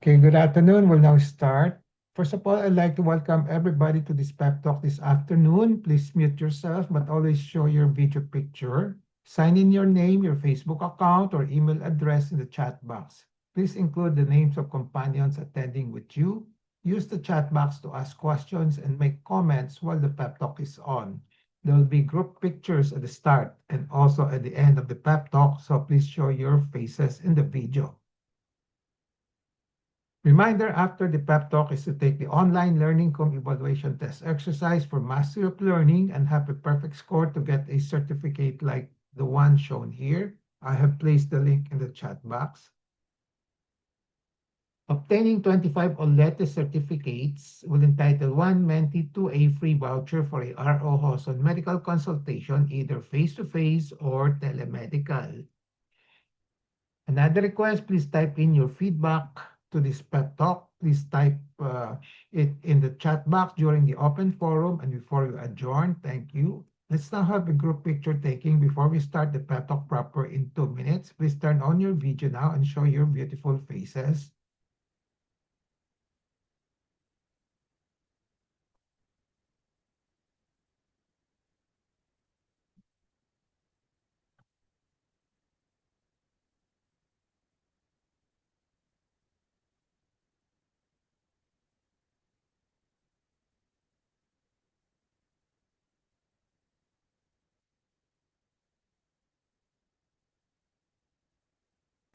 Okay, good afternoon. We'll now start. First of all, I'd like to welcome everybody to this pep talk this afternoon. Please mute yourself, but always show your video picture. Sign in your name, your Facebook account, or email address in the chat box. Please include the names of companions attending with you. Use the chat box to ask questions and make comments while the pep talk is on. There will be group pictures at the start and also at the end of the pep talk, so please show your faces in the video. Reminder after the pep talk is to take the online learning com evaluation test exercise for mastery of learning and have a perfect score to get a certificate like the one shown here. I have placed the link in the chat box. Obtaining 25 OLETE certificates will entitle one mentee to a free voucher for a RO host on medical consultation, either face-to-face or telemedical. Another request, please type in your feedback to this pep talk. Please type it in the chat box during the open forum and before you adjourn. Thank you. Let's now have a group picture taking before we start the pep talk proper in 2 minutes. Please turn on your video now and show your beautiful faces.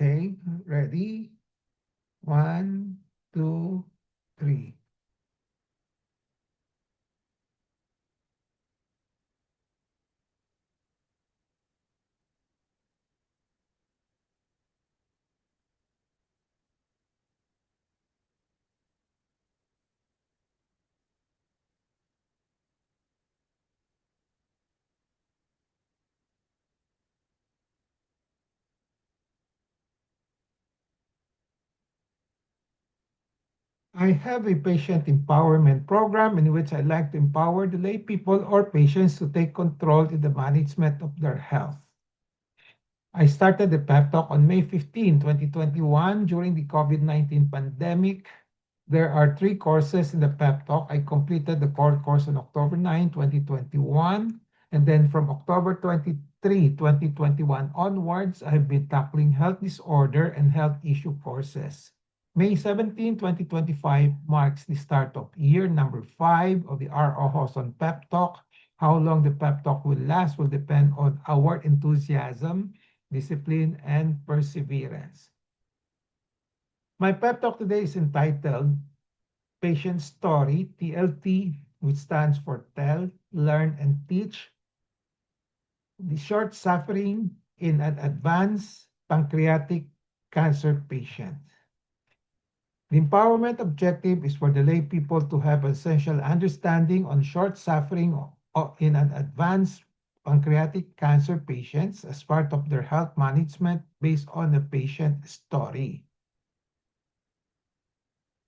Okay, ready? 1, 2, 3. I have a patient empowerment program in which I like to empower the lay people or patients to take control in the management of their health. I started the pep talk on May 15, 2021 during the COVID-19 pandemic. There are 3 courses in the pep talk. I completed the core course on October 9, 2021. And then from October 23, 2021 onwards, I've been tackling health disorder and health issue courses. May 17, 2025 marks the start of year number 5 of the RO Hoson Pep Talk. How long the pep talk will last will depend on our enthusiasm, discipline, and perseverance. My pep talk today is entitled Patient Story, TLT, which stands for Tell, Learn, and Teach. The short suffering in an advanced pancreatic cancer patient. The empowerment objective is for the lay people to have essential understanding on short suffering in an advanced pancreatic cancer patients as part of their health management based on the patient story.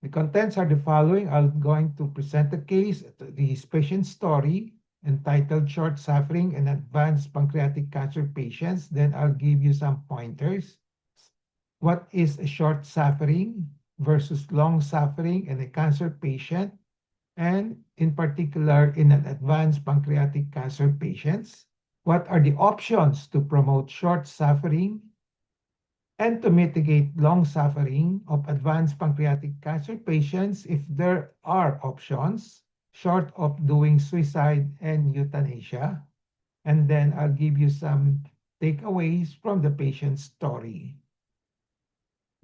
The contents are the following. I'm going to present the case, the patient story entitled Short Suffering in Advanced Pancreatic Cancer Patients. Then I'll give you some pointers. What is a short suffering versus long suffering in a cancer patient, and in particular in an advanced pancreatic cancer patients? What are the options to promote short suffering and to mitigate long suffering of advanced pancreatic cancer patients if there are options, short of doing suicide and euthanasia? And then I'll give you some takeaways from the patient's story.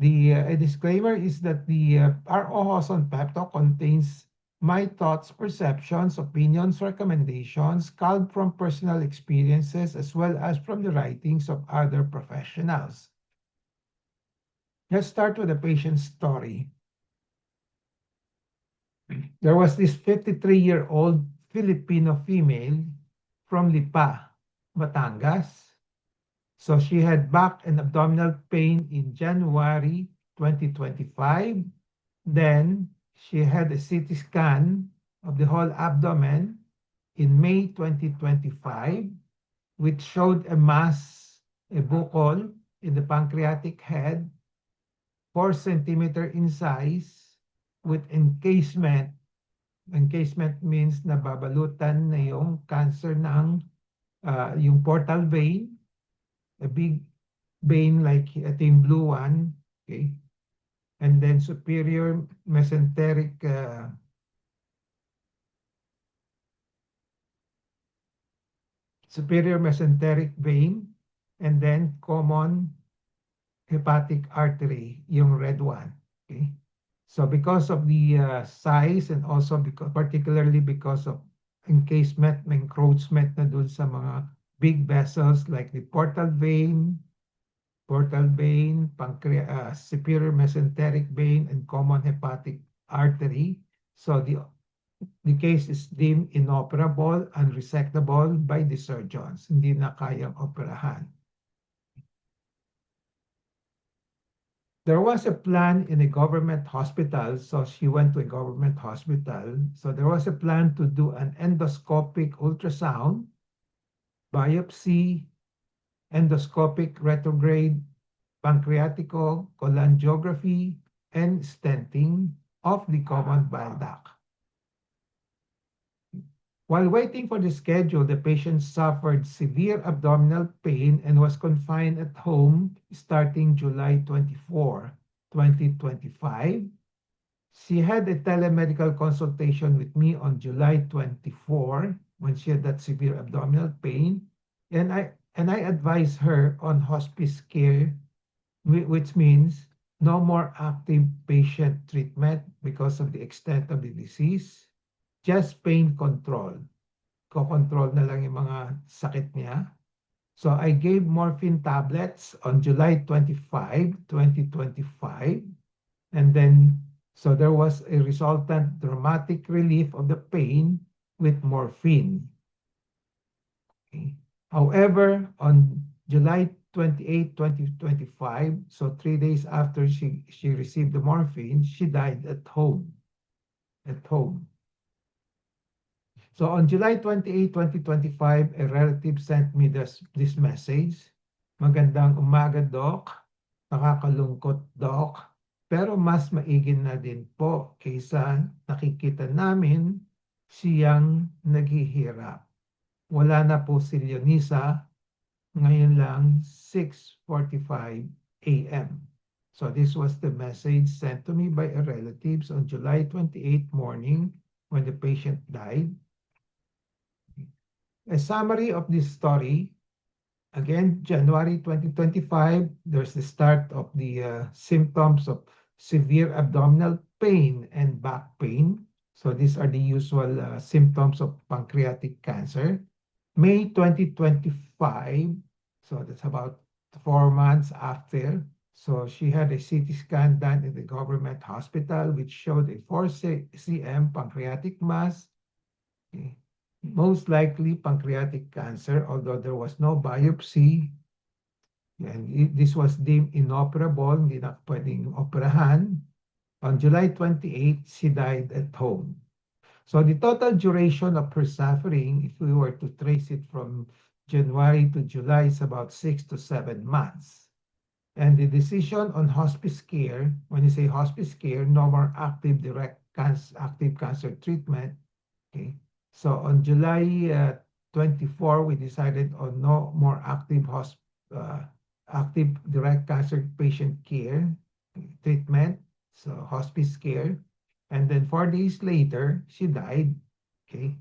A disclaimer is that the RO Hoson Pep Talk contains my thoughts, perceptions, opinions, recommendations, culled from personal experiences as well as from the writings of other professionals. Let's start with the patient's story. There was this 53-year-old Filipino female from Lipa, Batangas. So she had back and abdominal pain in January 2025. Then she had a CT scan of the whole abdomen in May 2025, which showed a mass, a buccal in the pancreatic head. 4 centimeter in size with encasement. Encasement means nababalutan na yung cancer ng yung portal vein, a big vein like ito yung blue one, okay? And then superior mesenteric vein, and then common hepatic artery, yung red one. Okay? So because of the size and also particularly because of encasement, encroachment na dun sa mga big vessels like the portal vein, superior mesenteric vein, and common hepatic artery. So the case is deemed inoperable, unresectable by the surgeons. Hindi na kayang operahan. There was a plan in a government hospital, so she went to a government hospital. So there was a plan to do an endoscopic ultrasound, biopsy, endoscopic retrograde pancreatico cholangiography, and stenting of the common bile duct. While waiting for the schedule, the patient suffered severe abdominal pain and was confined at home starting July 24, 2025. She had a telemedical consultation with me on July 24 when she had that severe abdominal pain, and I advised her on hospice care, which means no more active patient treatment because of the extent of the disease, just pain control. Ko-control na lang yung mga sakit niya. So I gave morphine tablets on July 25, 2025. And then, so there was a resultant dramatic relief of the pain with morphine. Okay. However, on July 28, 2025, so 3 days after she received the morphine, she died at home. At home. So on July 28, 2025, a relative sent me this message. Magandang umaga, Doc. Nakakalungkot, Doc. Pero mas maigin na din po kaysa nakikita namin siyang naghihirap. Wala na po si Leonisa. Ngayon lang 6:45 a.m. So this was the message sent to me by a relatives on July 28 morning when the patient died. A summary of this story. Again, January 2025, there's the start of the symptoms of severe abdominal pain and back pain. So these are the usual symptoms of pancreatic cancer. May 2025, so that's about 4 months after. So she had a CT scan done in the government hospital, which showed a 4 cm pancreatic mass. Okay. Most likely pancreatic cancer, although there was no biopsy. And this was deemed inoperable, hindi na pwedeng operahan. On July 28, she died at home. So the total duration of her suffering, if we were to trace it from January to July, is about 6 to 7 months. And the decision on hospice care, when you say hospice care, no more active active cancer treatment. Okay. So on July 24, we decided on no more active direct cancer patient care treatment, so hospice care. And then 4 days later, she died, okay,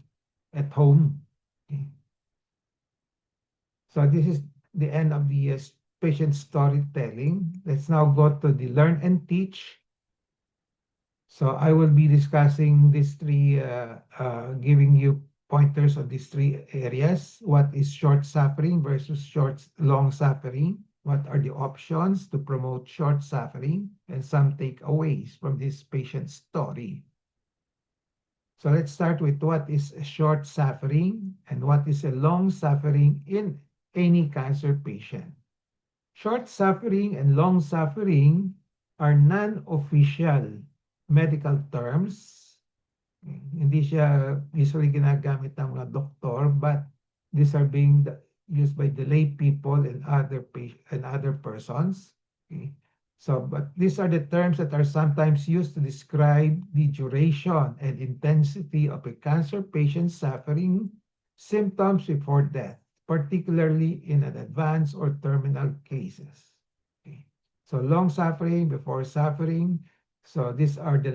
at home. Okay. So this is the end of the patient storytelling. Let's now go to the learn and teach. So I will be discussing these three, giving you pointers on these three areas. What is short suffering versus long suffering? What are the options to promote short suffering? And some takeaways from this patient story. So let's start with what is short suffering and what is a long suffering in any cancer patient. Short suffering and long suffering are non-official medical terms. Hindi siya usually ginagamit ng mga doktor, but these are being used by the lay people and other persons. Okay. So, but these are the terms that are sometimes used to describe the duration and intensity of a cancer patient's suffering symptoms before death, particularly in an advanced or terminal cases. Okay. So, long suffering before suffering. So, these are the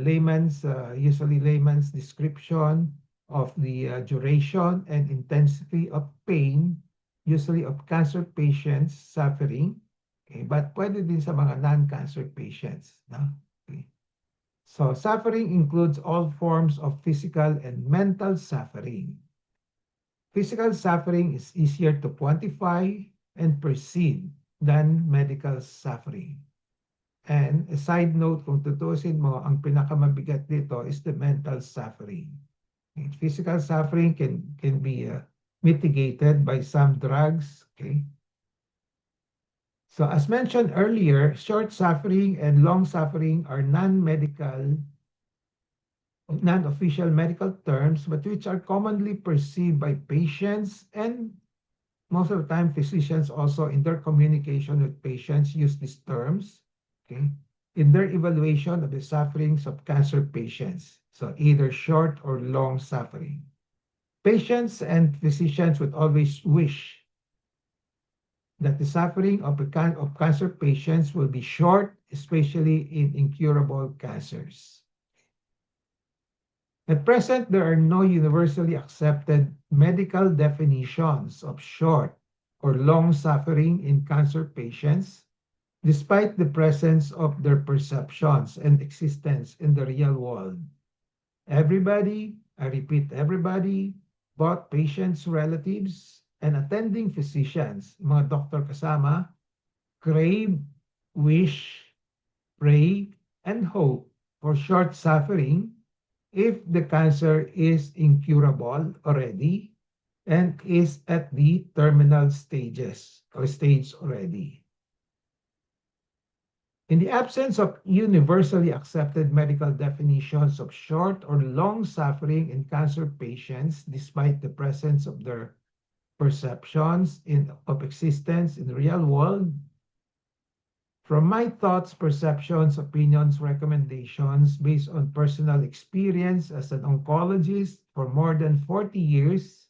usually layman's description of the duration and intensity of pain, usually of cancer patients suffering. Okay, but pwede din sa mga non-cancer patients. No? Okay. So suffering includes all forms of physical and mental suffering. Physical suffering is easier to quantify and perceive than medical suffering. And a side note, kung tutusin mo, ang pinakamabigat dito is the mental suffering. Okay. Physical suffering can be mitigated by some drugs, okay? So as mentioned earlier, short suffering and long suffering are non-official medical terms, but which are commonly perceived by patients and most of the time physicians also in their communication with patients use these terms, okay, in their evaluation of the sufferings of cancer patients. So either short or long suffering. Patients and physicians would always wish that the suffering of cancer patients will be short, especially in incurable cancers. At present, there are no universally accepted medical definitions of short or long suffering in cancer patients, despite the presence of their perceptions and existence in the real world. Everybody, I repeat, everybody, both patients, relatives, and attending physicians, mga doktor kasama, crave, wish, pray, and hope for short suffering if the cancer is incurable already and is at the terminal stages or stage already. In the absence of universally accepted medical definitions of short or long suffering in cancer patients, despite the presence of their perceptions of existence in the real world, from my thoughts, perceptions, opinions, recommendations based on personal experience as an oncologist for more than 40 years,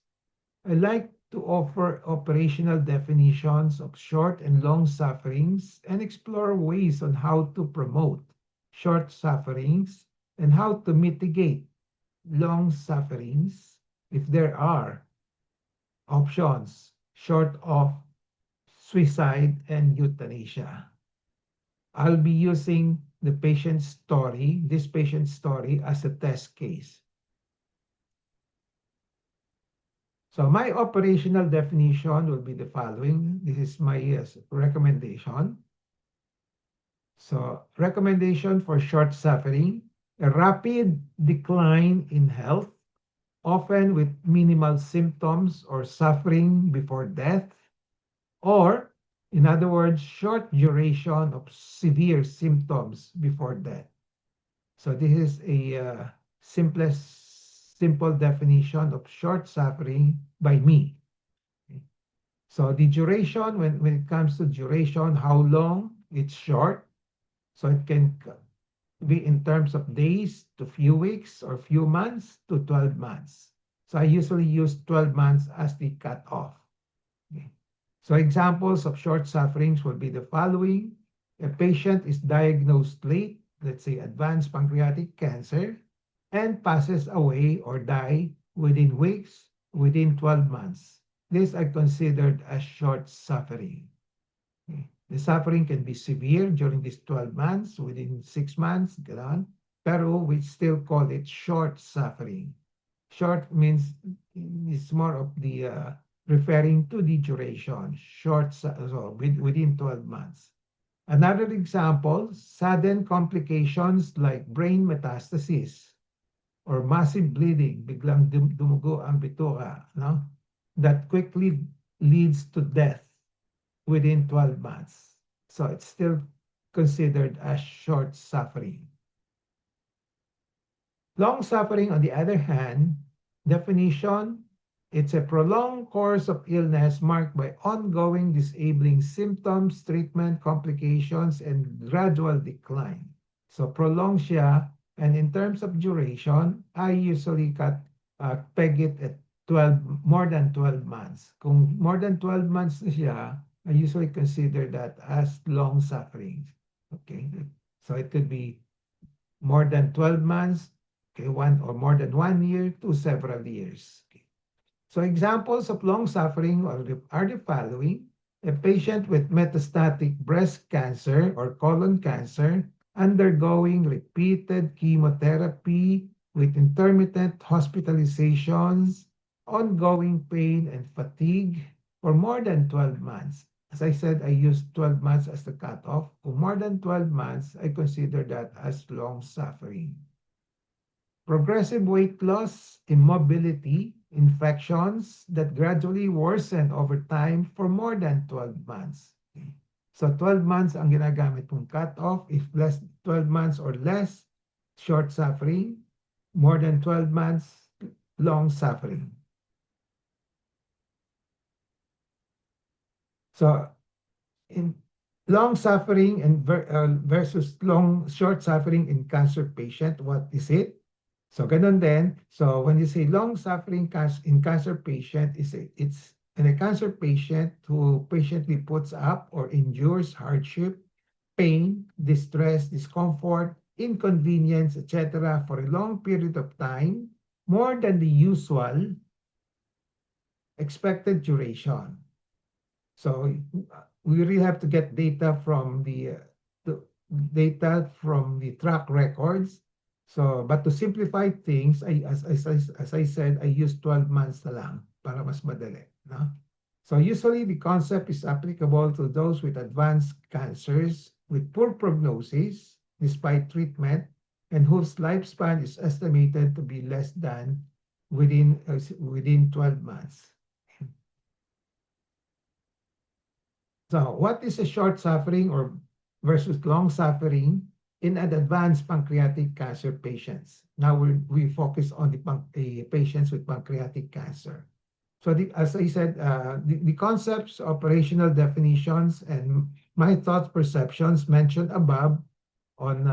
I like to offer operational definitions of short and long sufferings and explore ways on how to promote short sufferings and how to mitigate long sufferings if there are options short of suicide and euthanasia. I'll be using this patient's story as a test case. So my operational definition will be the following. This is my recommendation. So recommendation for short suffering, a rapid decline in health, often with minimal symptoms or suffering before death, or in other words, short duration of severe symptoms before death. So this is a simple definition of short suffering by me. Okay. So the duration, when it comes to duration, how long, it's short. So it can be in terms of days to few weeks or few months to 12 months. So I usually use 12 months as the cutoff. Okay. So examples of short sufferings will be the following. A patient is diagnosed late, let's say advanced pancreatic cancer, and passes away or die within weeks, within 12 months. This are considered as short suffering. Okay. The suffering can be severe during these 12 months, within 6 months, gano'n. Pero we still call it short suffering. Short means it's more of the referring to the duration, so within 12 months. Another example, sudden complications like brain metastasis or massive bleeding, biglang dumugo ang bituka, no? That quickly leads to death within 12 months. So it's still considered as short suffering. Long suffering, on the other hand, definition It's a prolonged course of illness marked by ongoing disabling symptoms, treatment complications, and gradual decline. So prolonged siya, and in terms of duration, I usually peg it at 12, more than 12 months. Kung more than 12 months na siya, I usually consider that as long suffering. Okay, so it could be more than 12 months, okay, one or more than 1 year to several years. Okay. So examples of long suffering are the following. A patient with metastatic breast cancer or colon cancer undergoing repeated chemotherapy with intermittent hospitalizations, ongoing pain and fatigue for more than 12 months. As I said, I use 12 months as the cutoff. For more than 12 months, I consider that as long suffering. Progressive weight loss, immobility, infections that gradually worsen over time for more than 12 months. Okay. So 12 months ang ginagamit mong cutoff. If less 12 months or less, short suffering. More than 12 months, long suffering. So in long suffering and versus short suffering in cancer patient, what is it? So ganun din. So when you say long suffering in cancer patient, it's in a cancer patient who patiently puts up or endures hardship, pain, distress, discomfort, inconvenience, etc. for a long period of time, more than the usual expected duration. So we really have to get data from the data from the track records. So, but to simplify things, as I said, I use 12 months na lang para mas madali. No? So usually the concept is applicable to those with advanced cancers with poor prognosis despite treatment and whose lifespan is estimated to be less than within 12 months. So what is a short suffering or versus long suffering in an advanced pancreatic cancer patients? Now we focus on the patients with pancreatic cancer. So as I said, the concepts, operational definitions, and my thoughts, perceptions mentioned above on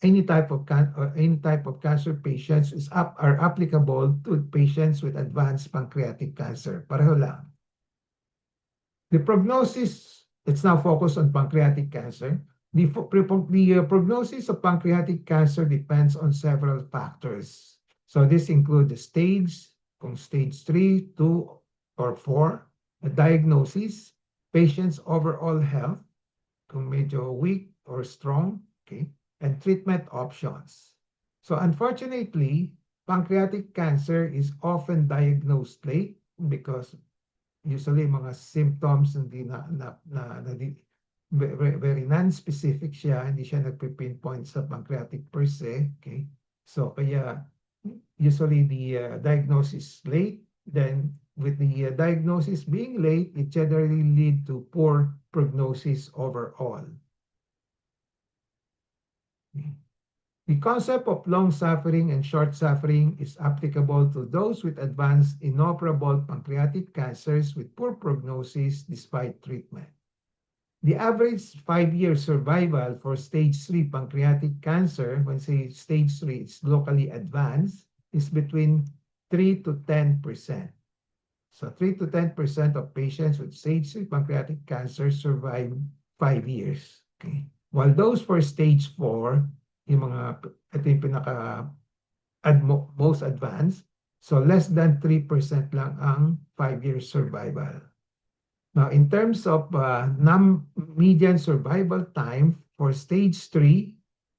any type of cancer patients are applicable to patients with advanced pancreatic cancer. Pareho lang. The prognosis, let's now focus on pancreatic cancer. The prognosis of pancreatic cancer depends on several factors. So this includes the stage, kung stage 3, 2, or 4, a diagnosis, patient's overall health, kung medyo weak or strong, okay, and treatment options. So unfortunately, pancreatic cancer is often diagnosed late because usually mga symptoms hindi very non-specific siya, hindi siya nagpipinpoint sa pancreatic per se, okay? So kaya usually the diagnosis late, then with the diagnosis being late, it generally lead to poor prognosis overall. Okay. The concept of long suffering and short suffering is applicable to those with advanced inoperable pancreatic cancers with poor prognosis despite treatment. The average 5-year survival for stage 3 pancreatic cancer, when say stage 3, it's locally advanced, is between 3 to 10%. So 3 to 10% of patients with stage 3 pancreatic cancer survive 5 years. Okay. While those for stage 4, yung ito yung most advanced, so less than 3% lang ang 5-year survival. Now, in terms of median survival time for stage 3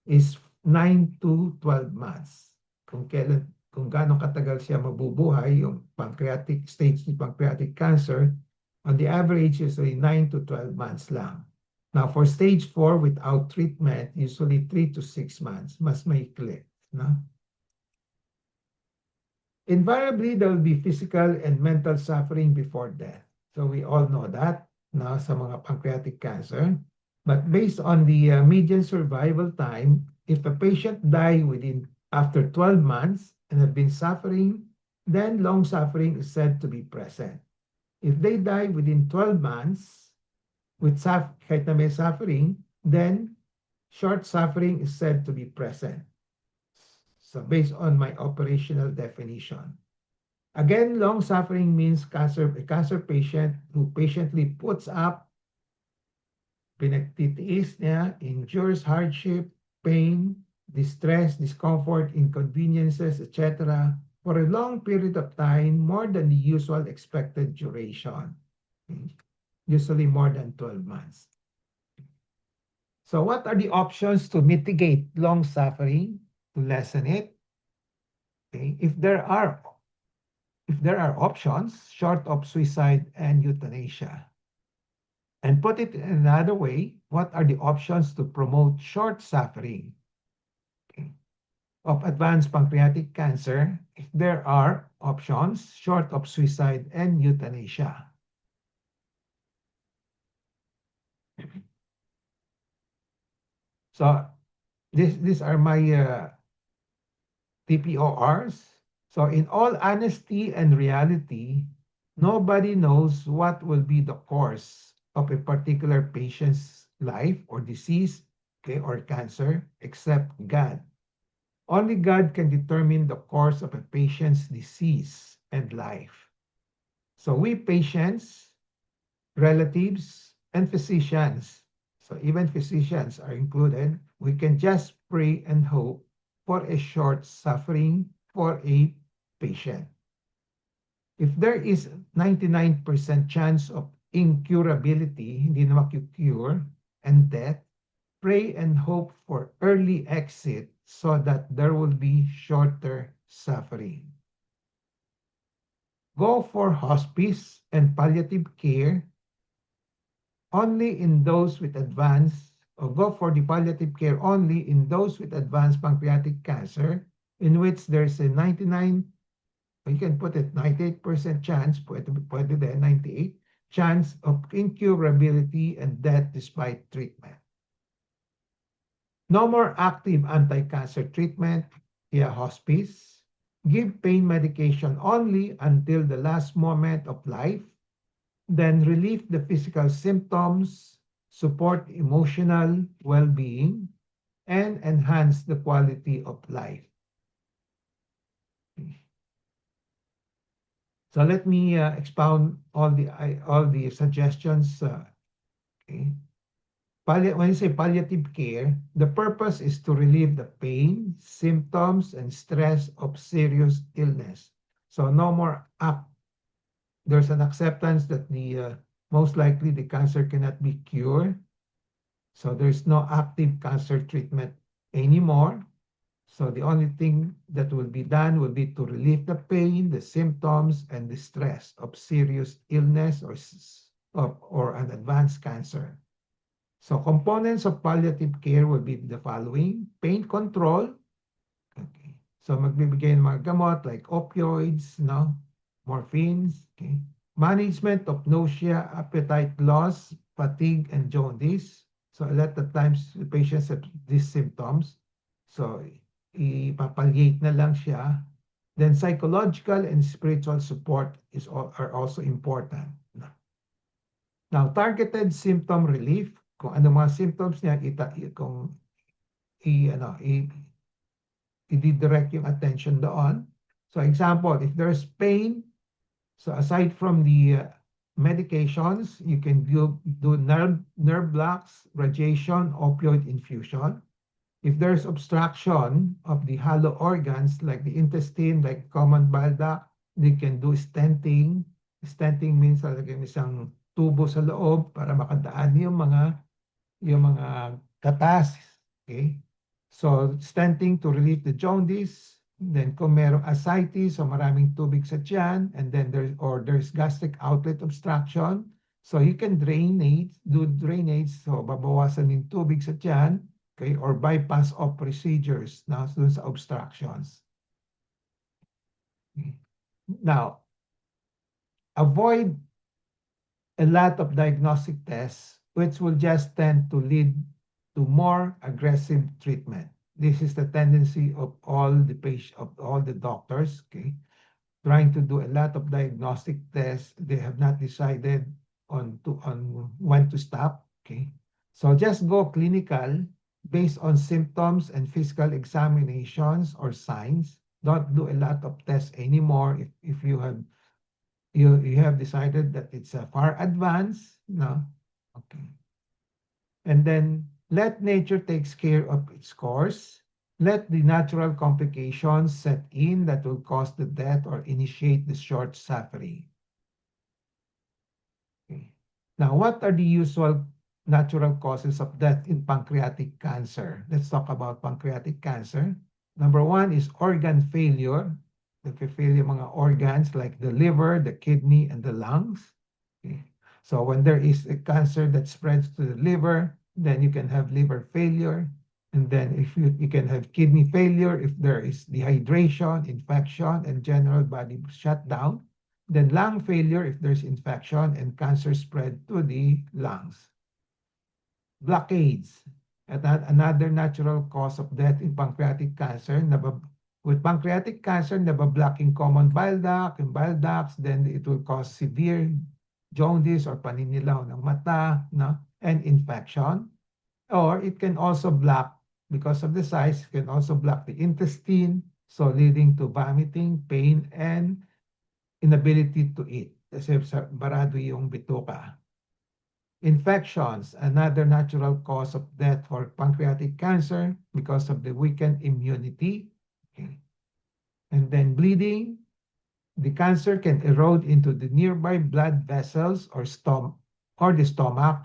is 9 to 12 months. Kung gaano katagal siya mabubuhay, yung stage 3 pancreatic cancer, on the average is 9 to 12 months lang. Now, for stage 4 without treatment, usually 3 to 6 months, mas maikli. No? Invariably, there will be physical and mental suffering before death. So we all know that no, sa mga pancreatic cancer. But based on the median survival time, if a patient die after 12 months and have been suffering then long suffering is said to be present. If they die within 12 months with kahit na may suffering, then short suffering is said to be present. So based on my operational definition. Again, long suffering means a cancer patient who patiently puts up, pinagtitiis niya, endures hardship, pain, distress, discomfort, inconveniences, etc. for a long period of time, more than the usual expected duration. Okay. Usually more than 12 months. So what are the options to mitigate long suffering, to lessen it? Okay. If there are options short of suicide and euthanasia. And put it in another way, what are the options to promote short suffering, okay, of advanced pancreatic cancer if there are options short of suicide and euthanasia? So these are my TPORs. So in all honesty and reality, nobody knows what will be the course of a particular patient's life or disease, okay, or cancer, except God. Only God can determine the course of a patient's disease and life. So we patients, relatives, and physicians, so even physicians are included, we can just pray and hope for a short suffering for a patient. If there is 99% chance of incurability, hindi na makikure, and death, pray and hope for early exit so that there will be shorter suffering. Go for hospice and palliative care only in those with advanced, or go for the palliative care only in those with advanced pancreatic cancer, in which there's a 99, you can put it 98% chance, pwede din, 98, chance of incurability and death despite treatment. No more active anti-cancer treatment via hospice. Give pain medication only until the last moment of life. Then relieve the physical symptoms, support emotional well-being, and enhance the quality of life. So let me expound all the suggestions. Okay. When you say palliative care, the purpose is to relieve the pain, symptoms, and stress of serious illness. So no more there's an acceptance that most likely the cancer cannot be cured. So there's no active cancer treatment anymore. So the only thing that will be done will be to relieve the pain, the symptoms, and the stress of serious illness or an advanced cancer. So components of palliative care will be the following: pain control. Okay. So magbibigay ng mga gamot like opioids, no? Morphines. Okay. Management of nausea, appetite loss, fatigue, and jaundice. So a lot of times the patients have these symptoms. So ipapalliate na lang siya. Then psychological and spiritual support are also important. Now, targeted symptom relief, kung ano mga symptoms niya, kung i-direct yung attention doon. So example, if there's pain, so aside from the medications, you can do nerve blocks, radiation, opioid infusion. If there's obstruction of the hollow organs like the intestine, like common bile duct, they can do stenting. Stenting means talagang isang tubo sa loob para makadaan yung mga katas. Okay? So stenting to relieve the jaundice. Then kung merong ascites, so maraming tubig sa tiyan, and then there's gastric outlet obstruction. So you can do drainage, so babawasan yung tubig sa tiyan, okay, or bypass of procedures na dun sa obstructions. Okay. Now, avoid a lot of diagnostic tests, which will just tend to lead to more aggressive treatment. This is the tendency of all the doctors. Okay, trying to do a lot of diagnostic tests. They have not decided on when to stop. Okay. So just go clinical based on symptoms and physical examinations or signs. Don't do a lot of tests anymore if you have you have decided that it's a far advanced. No. Okay. And then let nature takes care of its course. Let the natural complications set in that will cause the death or initiate the short suffering. Okay. Now, what are the usual natural causes of death in pancreatic cancer? Let's talk about pancreatic cancer. Number one is organ failure. Nagfe-fail yung mga organs like the liver, the kidney, and the lungs. Okay. So when there is a cancer that spreads to the liver, then you can have liver failure. And then if you can have kidney failure if there is dehydration, infection, and general body shutdown. Then lung failure if there's infection and cancer spread to the lungs. Blockades. At another natural cause of death in pancreatic cancer. With pancreatic cancer, nabablocking common bile duct, yung bile ducts, then it will cause severe jaundice or paninilaw ng mata, no? And infection. Or it can also block, because of the size, it can also block the intestine, so leading to vomiting, pain, and inability to eat. Kasi barado yung bituka. Infections, another natural cause of death for pancreatic cancer because of the weakened immunity. Okay. And then bleeding, the cancer can erode into the nearby blood vessels or the stomach,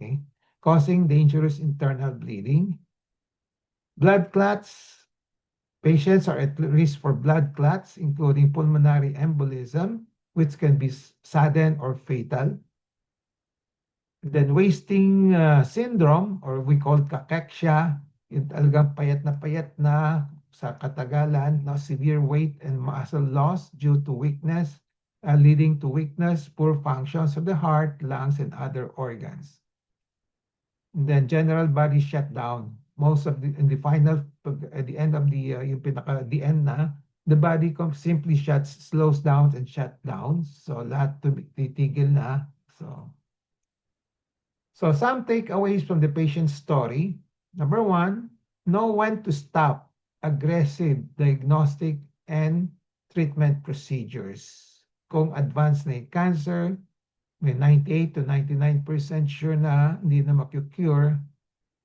okay, causing dangerous internal bleeding. Blood clots, patients are at risk for blood clots, including pulmonary embolism, which can be sudden or fatal. Then wasting syndrome, or we call cachexia, yung talagang payat na sa katagalan, no, severe weight and muscle loss due to weakness, leading to weakness, poor functions of the heart, lungs, and other organs. And then general body shutdown. Most of in the final, at the end of the, the end na, the body simply slows down and shut down. So lahat titigil na. So some takeaways from the patient's story. Number one, know when to stop aggressive diagnostic and treatment procedures. Kung advanced na yung cancer, may 98 to 99% sure na hindi na maku-cure,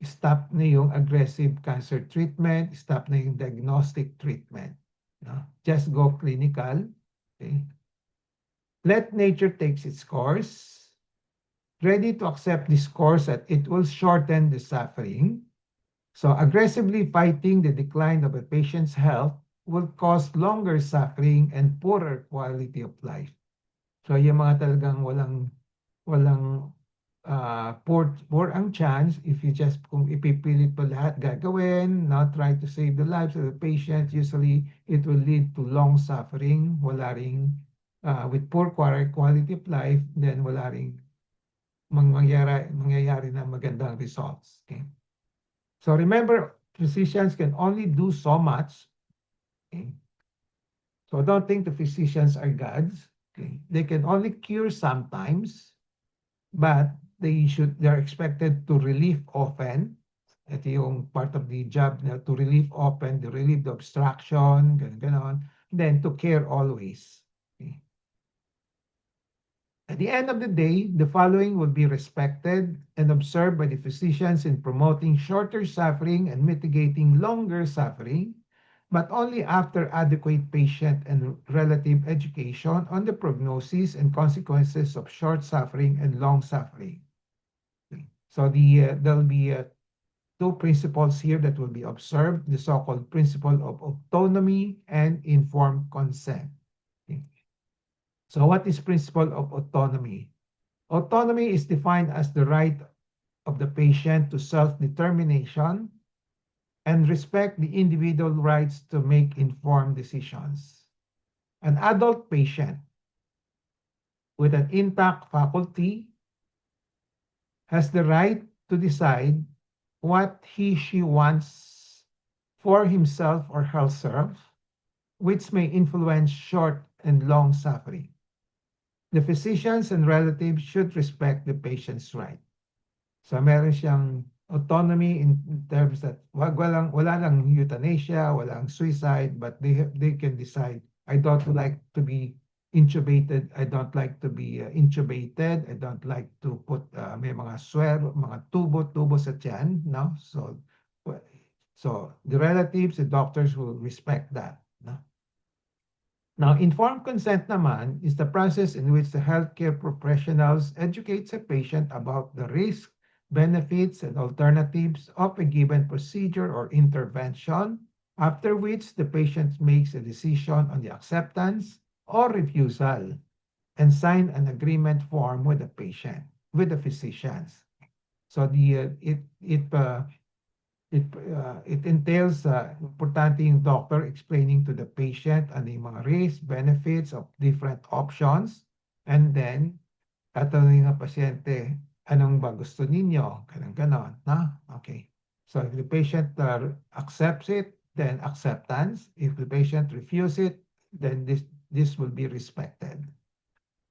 stop na yung aggressive cancer treatment, stop na yung diagnostic treatment. No? Just go clinical. Okay? Let nature takes its course. Ready to accept this course that it will shorten the suffering. So aggressively fighting the decline of a patient's health will cause longer suffering and poorer quality of life. So yung mga talagang walang poor ang chance if you just kung ipipilit pa lahat gagawin, not try to save the lives of the patient, usually it will lead to long suffering, wala ring with poor quality of life, then wala ring mangyayari na magandang results. Okay? So remember, physicians can only do so much. Okay? So don't think the physicians are gods. Okay? They can only cure sometimes, but they're expected to relieve often. Ito yung part of the job na to relieve often, to relieve the obstruction, ganon. Then to care always. Okay? At the end of the day, the following will be respected and observed by the physicians in promoting shorter suffering and mitigating longer suffering, but only after adequate patient and relative education on the prognosis and consequences of short suffering and long suffering. So there'll be two principles here that will be observed, the so-called principle of autonomy and informed consent. Okay. So what is principle of autonomy? Autonomy is defined as the right of the patient to self-determination and respect the individual rights to make informed decisions. An adult patient with an intact faculty has the right to decide what she wants for himself or herself, which may influence short and long suffering. The physicians and relatives should respect the patient's right. So meron siyang autonomy in terms that wala lang euthanasia, walang suicide, but they can decide, I don't like to be intubated, I don't like to be intubated, I don't like to put may mga mga tubo sa tiyan, no? So the relatives, the doctors will respect that, no? Now, informed consent naman is the process in which the healthcare professionals educates a patient about the risks, benefits, and alternatives of a given procedure or intervention, after which the patient makes a decision on the acceptance or refusal and sign an agreement form with the patient, with the physicians. So it entails importante yung doctor explaining to the patient ano yung mga risks, benefits of different options, and then tatanungin ng pasyente, anong ba gusto ninyo? Ganun, ganon, na? Okay. So if the patient accepts it, then acceptance. If the patient refuses it, then this will be respected.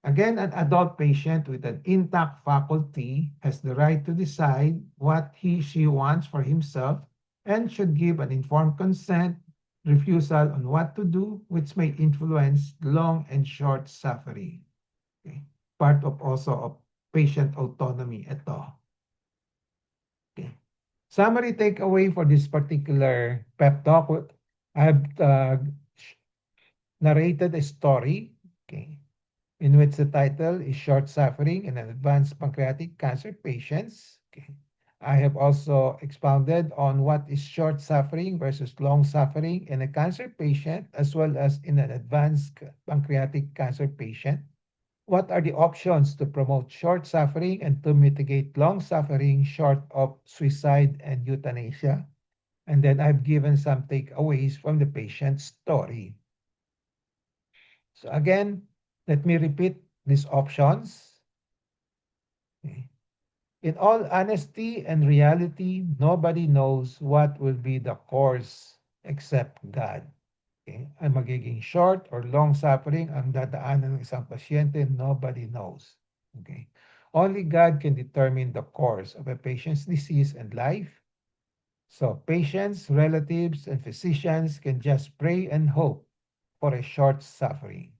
Again, an adult patient with an intact faculty has the right to decide what she wants for himself and should give an informed consent, refusal on what to do, which may influence long and short suffering. Okay. Part of also of patient autonomy ito. Okay. Summary takeaway for this particular pep talk. I have narrated a story. Okay, in which the title is Short Suffering in Advanced Pancreatic Cancer Patients. Okay. I have also expounded on what is short suffering versus long suffering in a cancer patient as well as in an advanced pancreatic cancer patient. What are the options to promote short suffering and to mitigate long suffering short of suicide and euthanasia? And then I've given some takeaways from the patient's story. So again, let me repeat these options. Okay. In all honesty and reality, nobody knows what will be the course except God. Okay? Ang magiging short or long suffering ang dadaanan ng isang pasyente, nobody knows. Okay? Only God can determine the course of a patient's disease and life. So patients, relatives, and physicians can just pray and hope for a short suffering.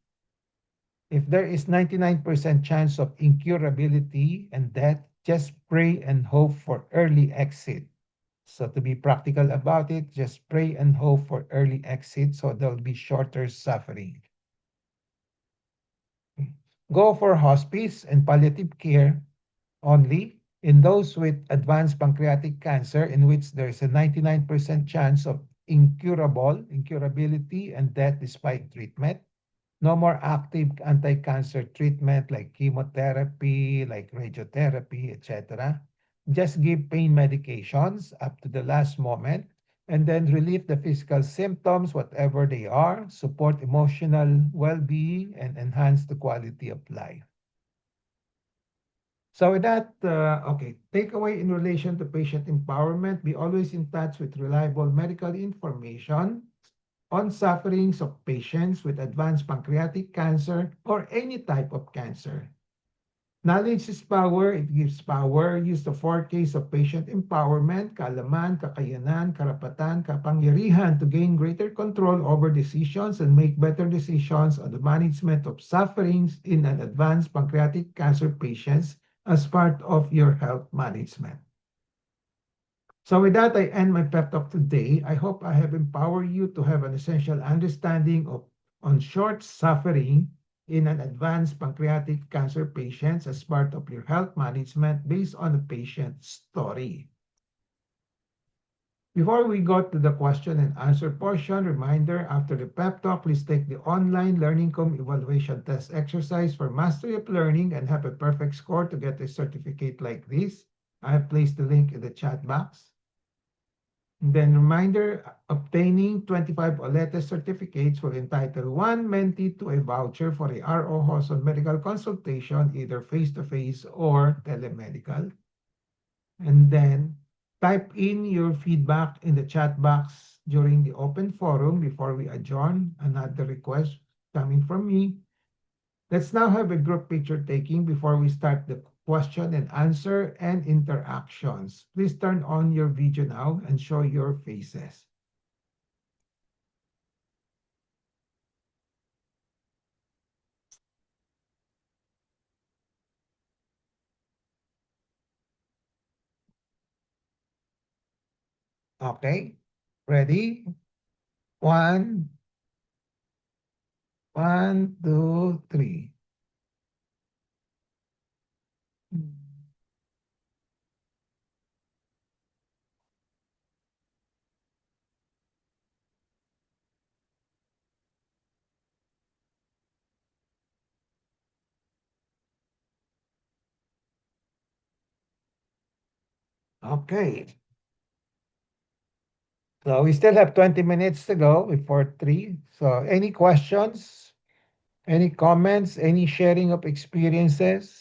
If there is 99% chance of incurability and death, just pray and hope for early exit. So to be practical about it, just pray and hope for early exit so there'll be shorter suffering. Go for hospice and palliative care only in those with advanced pancreatic cancer in which there is a 99% chance of incurability and death despite treatment. No more active anti-cancer treatment like chemotherapy, like radiotherapy, etc. Just give pain medications up to the last moment and then relieve the physical symptoms, whatever they are, support emotional well-being, and enhance the quality of life. So with that, okay, takeaway in relation to patient empowerment, be always in touch with reliable medical information on sufferings of patients with advanced pancreatic cancer or any type of cancer. Knowledge is power. It gives power. Use the 4Ks of patient empowerment, kaalaman, kakayanan, karapatan, kapangyarihan to gain greater control over decisions and make better decisions on the management of sufferings in an advanced pancreatic cancer patients as part of your health management. So with that, I end my pep talk today. I hope I have empowered you to have an essential understanding on short suffering in an advanced pancreatic cancer patients as part of your health management based on a patient story. Before we go to the question and answer portion, reminder, after the pep talk, please take the online LearningCom evaluation test exercise for mastery of learning and have a perfect score to get a certificate like this. I have placed the link in the chat box. Then reminder, obtaining 25 OLETE certificates will entitle one mentee to a voucher for a RO hospital medical consultation, either face-to-face or telemedical. And then type in your feedback in the chat box during the open forum before we adjourn. Another request, coming from me. Let's now have a group picture taking before we start the question and answer and interactions. Please turn on your video now and show your faces. Okay, ready? One, one, two, three. Okay. So we still have 20 minutes to go before 3. So any questions? Any comments? Any sharing of experiences?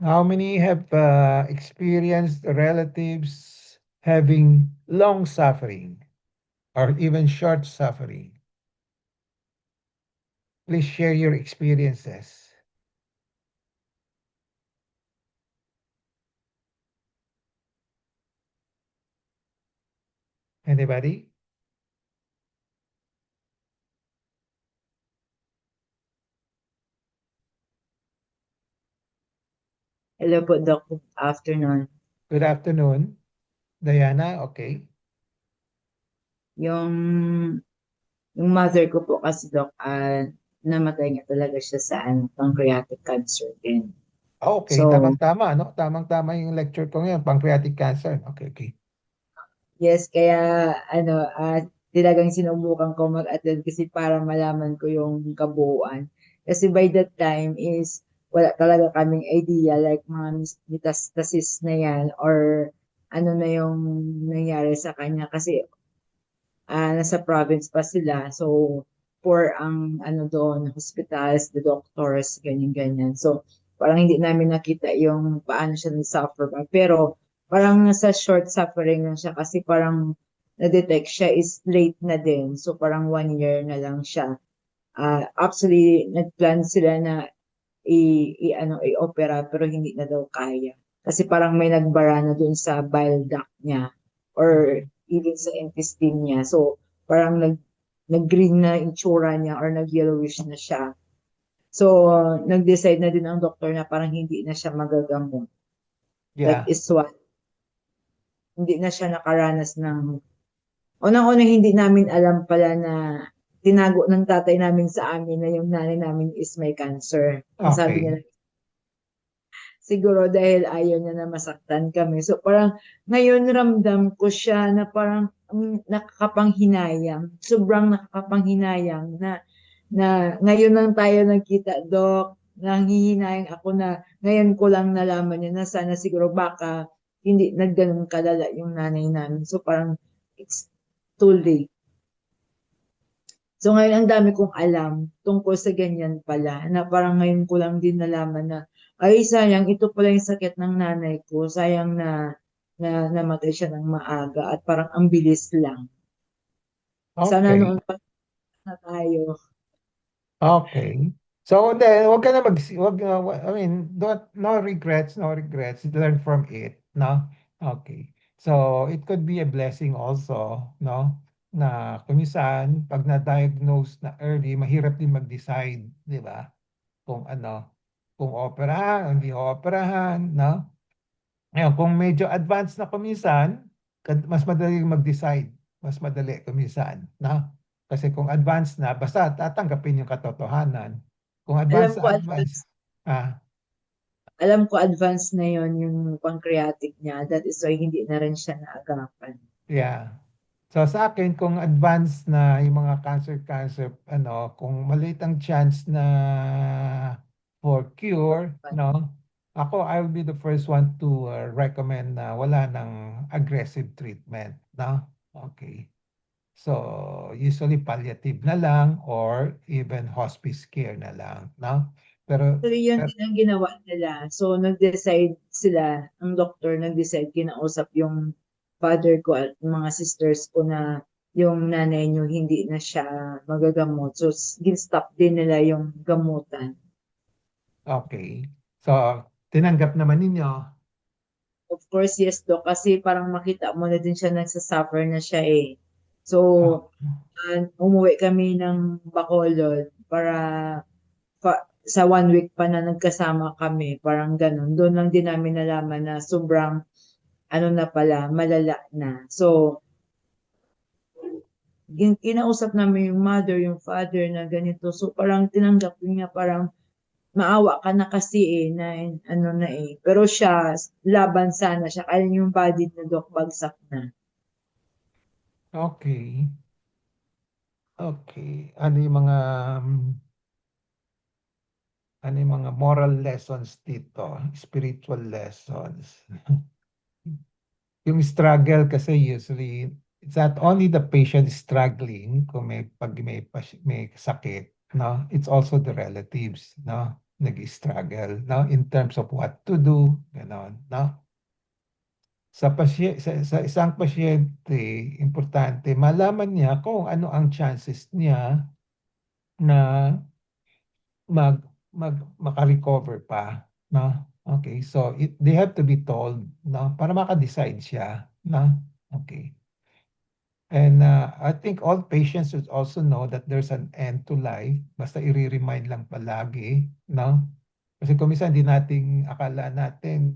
How many have experienced relatives having long suffering or even short suffering? Please share your experiences. Anybody? Hello po, Doc. Good afternoon. Good afternoon. Diana, okay. Yung, yung mother ko po kasi, Doc, namatay nga talaga siya sa pancreatic cancer din. Ah, okay, So, tamang-tama, no? Tamang-tama yung lecture ko ngayon, pancreatic cancer. Okay, okay. yes, kaya talagang sinubukan ko mag-attend kasi para malaman ko yung kabuuan. Kasi by that time is wala talaga kaming idea like mga metastasis na yan or ano na yung nangyari sa kanya kasi nasa province pa sila. So, poor ang ano doon, hospitals, the doctors, ganyan-ganyan. So, parang hindi namin nakita yung paano siya suffer ba. Pero, parang nasa short suffering lang siya kasi parang na-detect siya is late na din. So, parang 1 year na lang siya. Actually, nag-plan sila na i-opera pero hindi na daw kaya. Kasi parang may nagbara na dun sa bile duct niya or even sa intestine niya. So, parang nag-green na itsura niya or nag-yellowish na siya. So, nag-decide na din ang doktor na parang hindi na siya magagamot. That Yeah, is why hindi na siya nakaranas ng unang-una hindi namin alam pala na tinago ng tatay namin sa amin na yung nanay namin is may cancer. Ang sabi niya okay. siguro dahil ayaw niya na masaktan kami. So parang ngayon ramdam ko siya na parang nakakapanghinayang. Sobrang nakakapanghinayang na ngayon lang tayo nagkita, Dok. Nanghihinayang ako na ngayon ko lang nalaman niya na sana siguro baka hindi nagganong kalala yung nanay namin. So parang it's too late. So ngayon ang dami kong alam tungkol sa ganyan pala na parang ngayon ko lang din nalaman na ay sayang ito pala yung sakit ng nanay ko. Sayang na namatay siya ng maaga at parang ang bilis lang. Sana Okay. noon pa na tayo. Okay. So then, wag ka na I mean, don't, no regrets, no regrets. Learn from it, no? Okay. So, it could be a blessing also, no? Na kumisan, pag na-diagnose na early, mahirap din mag-decide, di ba? Kung ano, kung operahan, o hindi operahan, no? Ngayon, kung medyo advanced na kuminsan, mas madali mag-decide. Mas madali kuminsan, no? Kasi kung advanced na, basta tatanggapin yung katotohanan. Kung Alam advanced ko sa advance, advanced, ah, alam ko advance na yon yung pancreatic niya. That is why hindi na rin siya naagapan. yeah. So sa akin, kung advanced na yung mga cancer, ano, kung maliit ang chance na for cure, no? Ako, I will be the first one to recommend na wala ng aggressive treatment, no? Okay. So, usually palliative na lang or even hospice care na lang, no? Pero, Actually, yun pero din ang ginawa nila. So, nag-decide sila, ang doktor nag-decide, kinausap yung father ko at mga sisters ko na yung nanay niyo hindi na siya magagamot. So, stop din nila yung gamutan. Okay. So, tinanggap naman ninyo. Of course, yes, Dok. Kasi parang makita mo na din siya nagsasuffer na siya eh. So, Ah, umuwi kami ng Bacolod para sa 1 week pa na nagkasama kami. Parang ganun. Doon lang din namin nalaman na sobrang ano na pala, malala na. So, kinausap namin yung mother, yung father na ganito. So, parang tinanggap niya, parang maawa ka na kasi eh, na ano na eh. Pero siya, laban sana siya. Kaya yung body na Dok, bagsak na. okay. Okay. Ano yung mga moral lessons dito? Spiritual lessons. Yung struggle kasi usually, it's not only the patient struggling kung may sakit, no? It's also the relatives, no? Nag-struggle, no? In terms of what to do, ganon, no? Sa isang pasyente, importante, malaman niya kung ano ang chances niya na mag, makarecover pa, no? Okay, so they have to be told, no? Para maka-decide siya, no? Okay. And I think all patients should also know that there's an end to life. Basta i-remind lang palagi, no? Kasi kung minsan di nating akala natin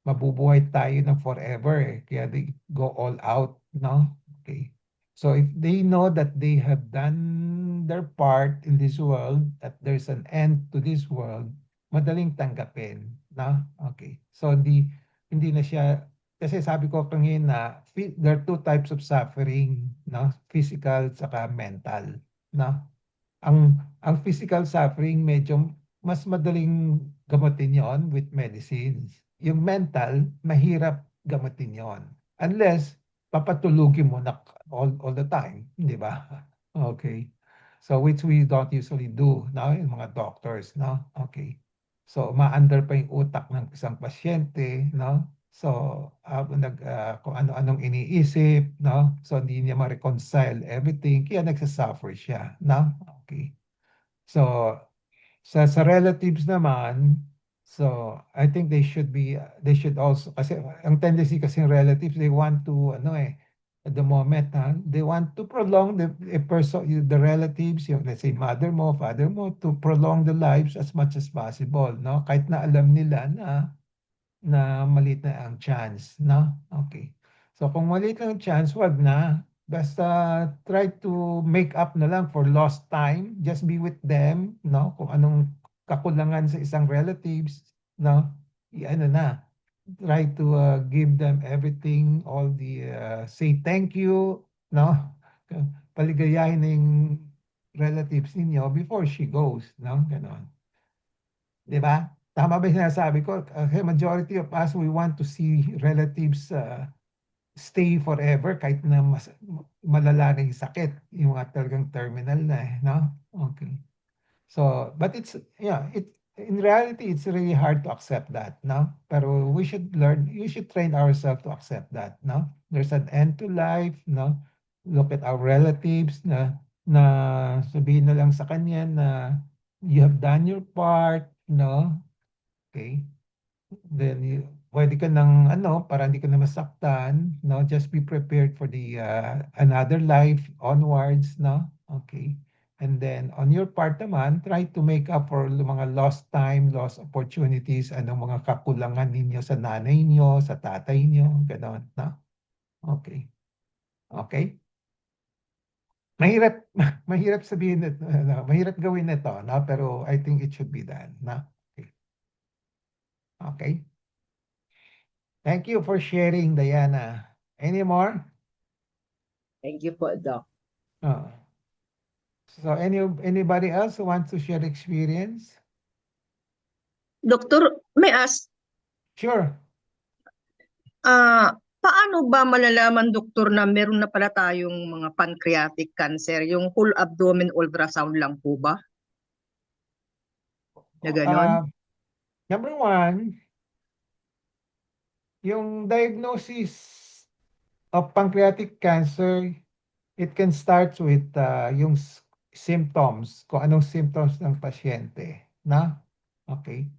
mabubuhay tayo ng forever eh. Kaya they go all out, no? Okay. So if they know that they have done their part in this world, that there's an end to this world, madaling tanggapin, no? Okay. So hindi na siya, kasi sabi ko kanina, there are two types of suffering, no? Physical saka mental, no? Ang physical suffering medyo mas madaling gamutin yon with medicines. Yung mental, mahirap gamutin yon. Unless papatulugin mo na all the time, di ba? Okay. So which we don't usually do, no? Yung mga doctors, no? Okay. So maandar pa yung utak ng isang pasyente, no? So kung ano-anong iniisip, no? So hindi niya ma-reconcile everything, kaya nagsasuffer siya, no? Okay. So sa relatives naman, so I think they should also, kasi ang tendency kasi ng relatives, they want to, ano eh, at the moment, they want to prolong the relatives, yung, let's say, mother mo, father mo, to prolong the lives as much as possible, no? Kahit na alam nila na maliit na ang chance, no? Okay. So kung maliit lang ang chance, wag na. Basta try to make up na lang for lost time. Just be with them, no? Kung anong kakulangan sa isang relatives, no? Ano na. Try to give them everything, all the say thank you, no? Paligayahin na yung relatives ninyo before she goes, no? Ganon. Di ba? Tama ba yung sinasabi ko? Majority of us, we want to see relatives stay forever kahit na malala na yung sakit. Yung mga talagang terminal na eh, no? Okay. So, but in reality, it's really hard to accept that, no? Pero we should train ourselves to accept that, no? There's an end to life, no? Look at our relatives na sabihin na lang sa kanya na you have done your part, no? Okay? Then pwede ka ng ano para hindi ka na masaktan, no? Just be prepared for the another life onwards, no? Okay. And then on your part naman, try to make up for mga lost time, lost opportunities, anong mga kakulangan ninyo sa nanay niyo, sa tatay niyo, gano'n, no? Okay. Okay? Mahirap mahirap sabihin ito, ano, mahirap gawin ito, no? Pero I think it should be done, no? Okay. Okay. Thank you for sharing, Diana. Any more? Thank you po, Doc. Oh. So anybody else who wants to share experience? Doktor, may ask, Sure. paano ba malalaman, doktor, na meron na pala tayong mga pancreatic cancer? Yung whole abdomen ultrasound lang po ba? Na ganon? Number one, yung diagnosis of pancreatic cancer, it can start with yung symptoms, kung anong symptoms ng pasyente, na? Okay.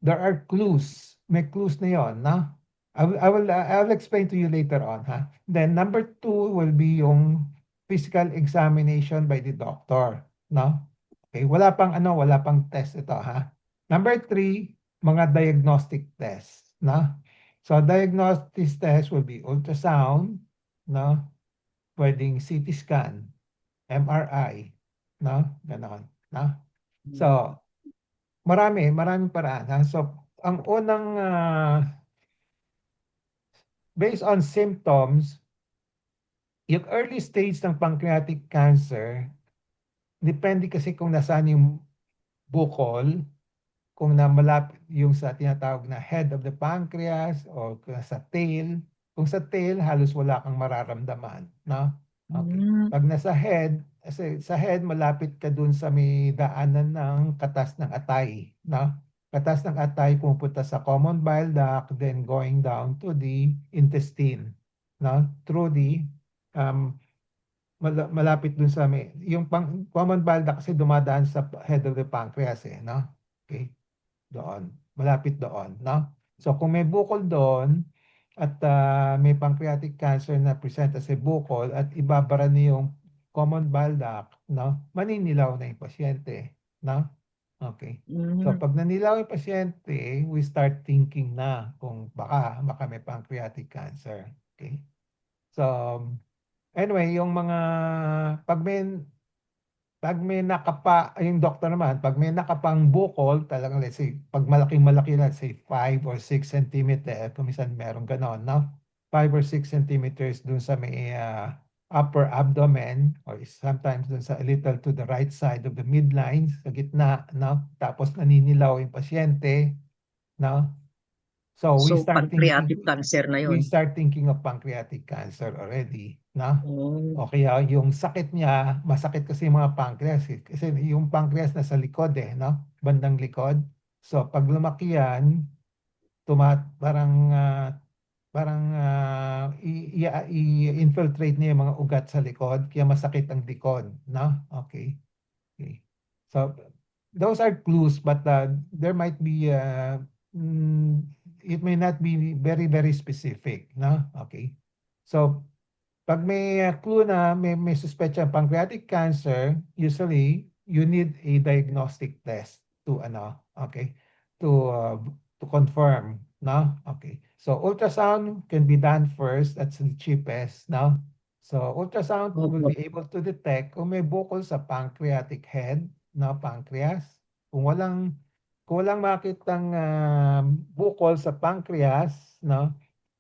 There are clues. May clues na yon, na? I will explain to you later on, ha? Then number 2 will be yung physical examination by the doctor, no? Okay, wala pang test ito, ha? Number 3, mga diagnostic tests, no? So diagnostic test will be ultrasound, no? Pwedeng CT scan, MRI, no? Ganon, no? So, maraming paraan, ha? So, ang unang based on symptoms, yung early stage ng pancreatic cancer, depende kasi kung nasaan yung bukol, kung na malapit yung sa tinatawag na head of the pancreas o kung sa tail. Kung sa tail, halos wala kang mararamdaman, no? Okay. Mm. Pag nasa head, kasi sa head, malapit ka dun sa may daanan ng katas ng atay, no? Katas ng atay pumupunta sa common bile duct, then going down to the intestine, no? Through the um, malapit dun sa may, yung common bile duct kasi dumadaan sa head of the pancreas no? Okay, doon. Malapit doon, no? So kung may bukol doon at may pancreatic cancer na present as a bukol at ibabara niyo yung common bile duct, no? Maninilaw na yung pasyente, no? Okay. So Mm. pag nanilaw yung pasyente, we start thinking na kung baka may pancreatic cancer. Okay. So anyway, yung mga pag may yung doktor naman, pag may nakapang bukol, talagang let's say, pag malaking-malaki, let's say 5 or 6 centimeter, kung minsan meron ganon, no? 5 or 6 centimeters dun sa may upper abdomen or sometimes dun sa a little to the right side of the midline, sa gitna, no? Tapos naninilaw yung pasyente, no? So So, pancreatic cancer na we yun. start thinking of pancreatic cancer already, no? Oh. O kaya yung sakit niya, masakit kasi yung mga pancreas. Kasi yung pancreas nasa likod no? Bandang likod. So pag lumaki yan, parang i-infiltrate niya yung mga ugat sa likod, kaya masakit ang likod, no? Okay. Okay. So those are clues, but there might be it may not be very very specific, no? Okay. So pag may clue na may suspect pancreatic cancer, usually you need a diagnostic test to okay, to confirm, no? Okay. So ultrasound can be done first, that's the cheapest, no? So ultrasound will Opo. be able to detect kung may bukol sa pancreatic head, no, pancreas. Kung walang makitang bukol sa pancreas, no?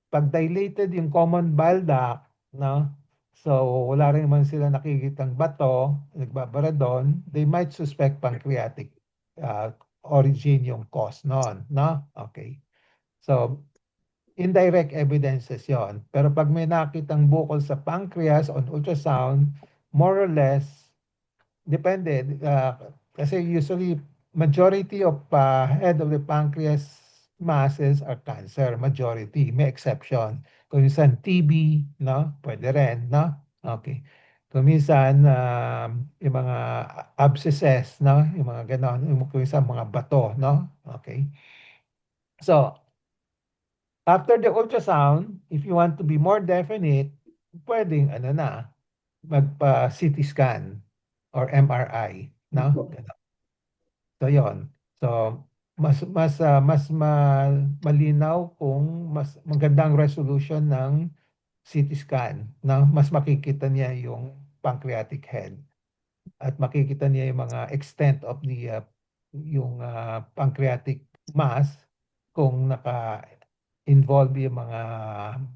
Pag dilated yung common bile duct, no? So, wala rin man sila nakikitang bato, nagbabara doon, they might suspect pancreatic origin yung cause noon, no? Okay. So, indirect evidences yon. Pero pag may nakitang bukol sa pancreas on ultrasound, more or less, depende. Kasi usually, majority of head of the pancreas masses are cancer. Majority. May exception. Kung minsan TB, no? Pwede rin, no? Okay. Kung minsan, yung mga abscesses, no? Yung mga ganon. Kung minsan, mga bato, no? Okay. So, after the ultrasound, if you want to be more definite, pwedeng, magpa-CT scan or MRI, no? Opo. Ganon. So, yon. So, malinaw kung mas magandang resolution ng CT scan, no? Mas makikita niya yung pancreatic head at makikita niya yung mga extent of the yung pancreatic mass kung naka-involve yung mga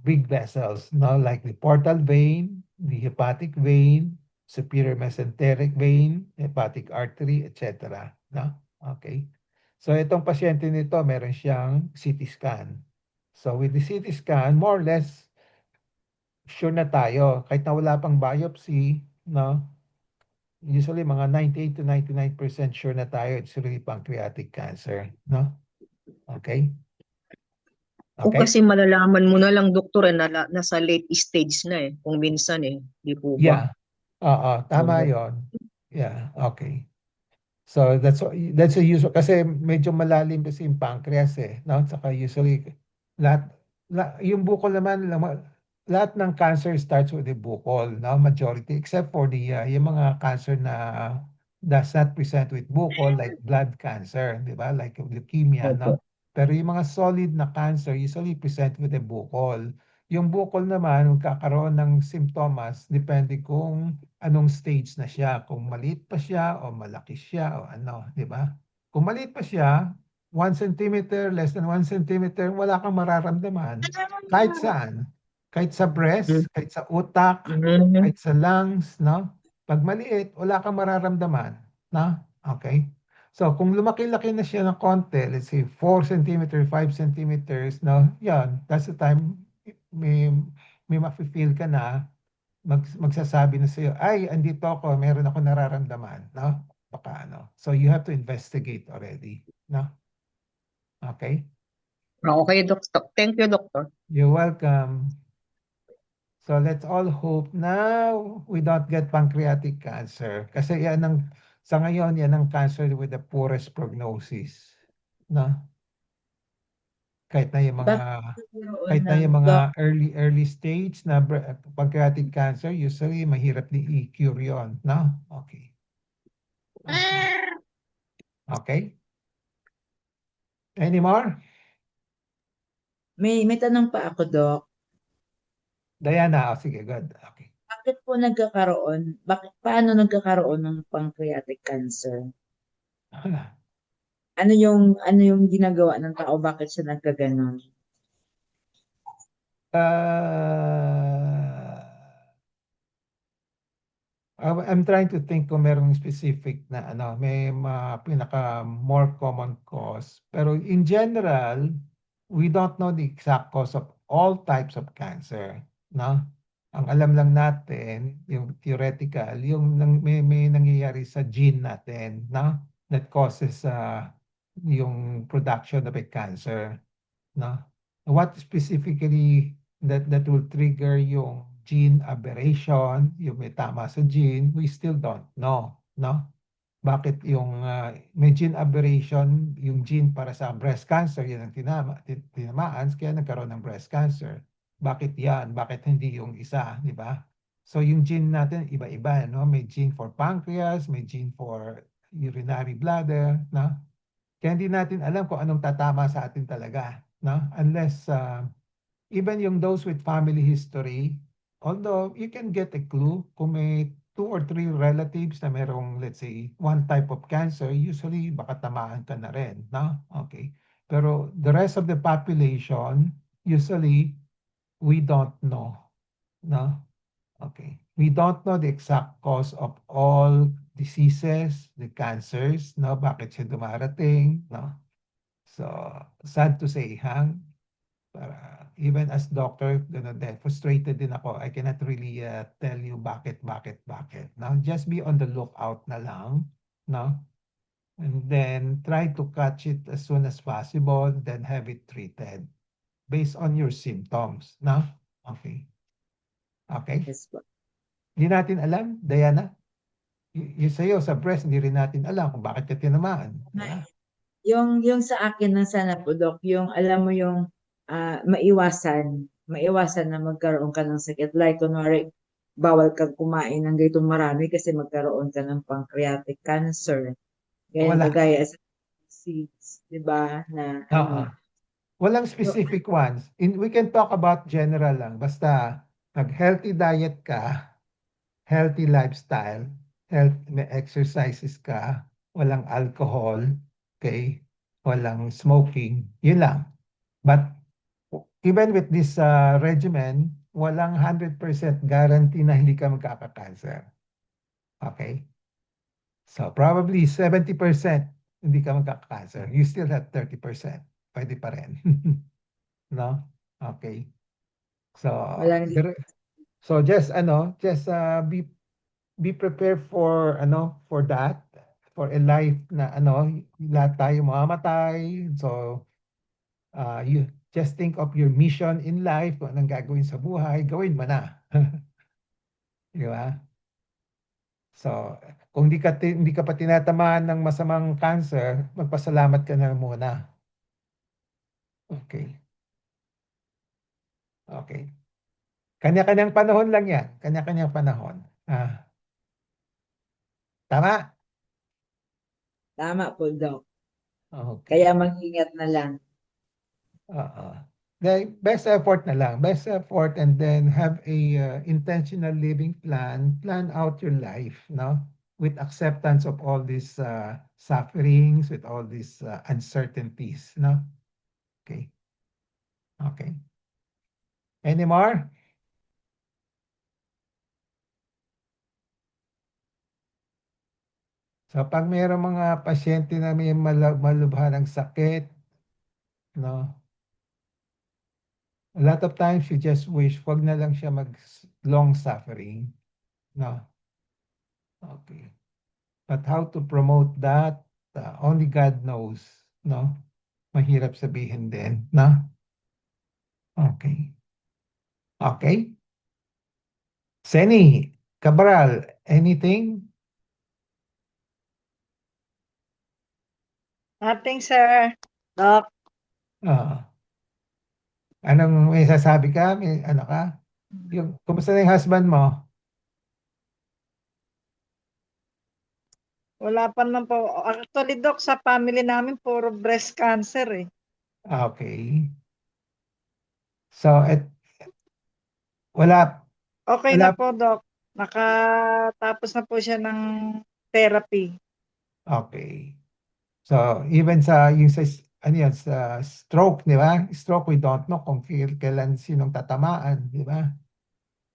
big vessels, no? Like the portal vein, the hepatic vein, superior mesenteric vein, hepatic artery, etc. No? Okay. So itong pasyente nito, meron siyang CT scan. So with the CT scan, more or less, sure na tayo. Kahit na wala pang biopsy, no? Usually mga 98 to 99% sure na tayo it's really pancreatic cancer, no? Okay? O Okay? kasi malalaman mo na lang, doktor, nasa late stage na kung minsan di po ba? Yeah. Oo, tama Oo. 'yon. Yeah, okay. So that's a usual kasi medyo malalim kasi yung pancreas no? Saka usually lahat yung bukol naman lahat ng cancer starts with the bukol, no? Majority except for yung mga cancer na does not present with bukol like blood cancer, di ba? Like leukemia, no? Opo. Pero yung mga solid na cancer usually present with the bukol. Yung bukol naman magkakaroon ng simptomas depende kung anong stage na siya, kung maliit pa siya o malaki siya o ano, di ba? Kung maliit pa siya, 1 centimeter, less than 1 centimeter, wala kang mararamdaman kahit saan. Kahit sa breast, kahit sa utak, Mhm. kahit sa lungs, no? Pag maliit, wala kang mararamdaman, no? Okay? So, kung lumaki-laki na siya ng konti, let's say 4 centimeter, 5 centimeters, no? Yan, that's the time may, may mafe-feel ka na magsasabi na sa'yo, ay, andito ako, meron ako nararamdaman, no? Baka ano. So, you have to investigate already, no? Okay? Okay, doktor. Thank you, doktor. You're welcome. So, let's all hope na we don't get pancreatic cancer. Kasi sa ngayon, yan ang cancer with the poorest prognosis, no? Kahit na yung mga Nagkaroon ng early stage na pancreatic cancer, usually mahirap din i-cure yun, no? Okay. Okay? Any more? may tanong pa ako, Doc. Diana, sige, good. Okay. Paano nagkakaroon ng pancreatic cancer? Hala. Ano yung ginagawa ng tao? Bakit siya nagkaganon? I'm trying to think kung merong specific na may pinaka more common cause. Pero in general, we don't know the exact cause of all types of cancer, no? Ang alam lang natin, yung theoretical, yung may nangyayari sa gene natin, no? That causes yung production of a cancer, no? What specifically that will trigger yung gene aberration, yung may tama sa gene, we still don't know, no? Bakit yung may gene aberration, yung gene para sa breast cancer, yan ang tinamaan, kaya nagkaroon ng breast cancer. Bakit yan? Bakit hindi yung isa, di ba? So yung gene natin, iba-iba, no? May gene for pancreas, may gene for urinary bladder, no? Kaya hindi natin alam kung anong tatama sa atin talaga, no? Unless even yung those with family history, although you can get a clue kung may 2 or 3 relatives na merong, let's say, one type of cancer, usually baka tamaan ka na rin, no? Okay. Pero the rest of the population, usually, we don't know, no? Okay. We don't know the exact cause of all diseases, the cancers, no? Bakit siya dumarating, no? So, sad to say, even as doctor, frustrated din ako. I cannot really tell you bakit. Now, just be on the lookout na lang, no? And then try to catch it as soon as possible, then have it treated based on your symptoms, no? Okay. Okay? Yes po. Hindi natin alam, Diana. Yung sa'yo, sa breast, hindi rin natin alam kung bakit ka tinamaan. Diba? Yung sa akin ng sana po, Doc, yung alam mo yung maiwasan na magkaroon ka ng sakit. Like, kunwari, bawal kang kumain ng ganitong marami kasi magkaroon ka ng pancreatic cancer. Ganyan Wala. kagaya sa seeds, di ba? Na Oo. Walang So, specific ones. We can talk about general lang. Basta nag-healthy diet ka, healthy lifestyle, may exercises ka, walang alcohol, okay? Walang smoking, yun lang. But even with this regimen, walang 100% guarantee na hindi ka magkaka-cancer. Okay? So probably 70% hindi ka magkaka-cancer. You still have 30%. Pwede pa rin. No? Okay. So, walang just be prepared for for that, for a life na lahat tayo mamamatay. So just think of your mission in life, kung anong gagawin sa buhay, gawin mo na. Di ba? So, kung hindi ka pa tinatamaan ng masamang cancer, magpasalamat ka na muna. Okay. Okay. Kanya-kanyang panahon lang yan. Kanya-kanyang panahon. Tama? Tama po, Doc. Okay. Kaya mag-ingat na lang. Best effort na lang. Best effort, and then have a intentional living plan. Plan out your life, no? With acceptance of all these sufferings, with all these uncertainties, no? Okay. Okay. Any more? So pag mayroong mga pasyente na may malubha ng sakit, no? A lot of times you just wish wag na lang siya mag long suffering, no? Okay. But how to promote that, only God knows, no? Mahirap sabihin din, no? Okay. Okay. Seni, Cabral, anything? Nothing, sir. Doc, Anong may sasabi ka? May ano ka? Kumusta na yung husband mo? wala pa naman po. Actually, Doc, sa family namin, puro breast cancer eh. Okay. So, wala, Okay wala, na po, Doc. Nakatapos na po siya ng therapy. okay. So, even ano yan, sa stroke, di ba? Stroke, we don't know kung kailan sinong tatamaan, di ba?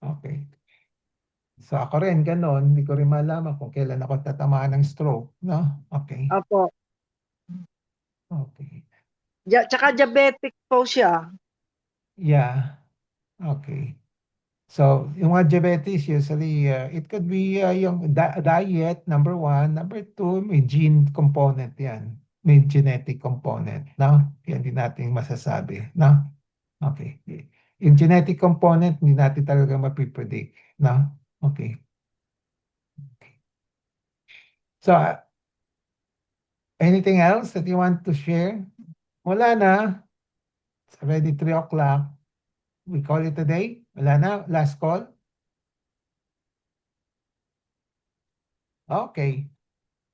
Okay. So, ako rin, ganun. Hindi ko rin malaman kung kailan ako tatamaan ng stroke, no? Okay. Opo. Okay. Tsaka diabetic po siya. Yeah. Okay. So, yung mga diabetes, usually, it could be yung diet, number one. Number two, may gene component yan. May genetic component, no? Yan din natin masasabi, no? Okay. Yung genetic component, hindi natin talaga mapipredict, no? Okay. So, anything else that you want to share? Wala na. It's already 3 o'clock. We call it a day? Wala na? Last call? Okay.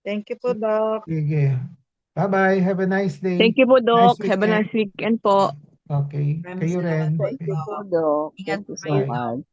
Thank you po, Doc. Sige. Bye-bye. Have a nice day. Thank you po, Nice Doc. Have a weekend. nice weekend po. Okay. Maraming Kayo salamat rin. po, Thank you Doc. po, Doc. Ingat Thank you po so kayo, Bye. Doc. much.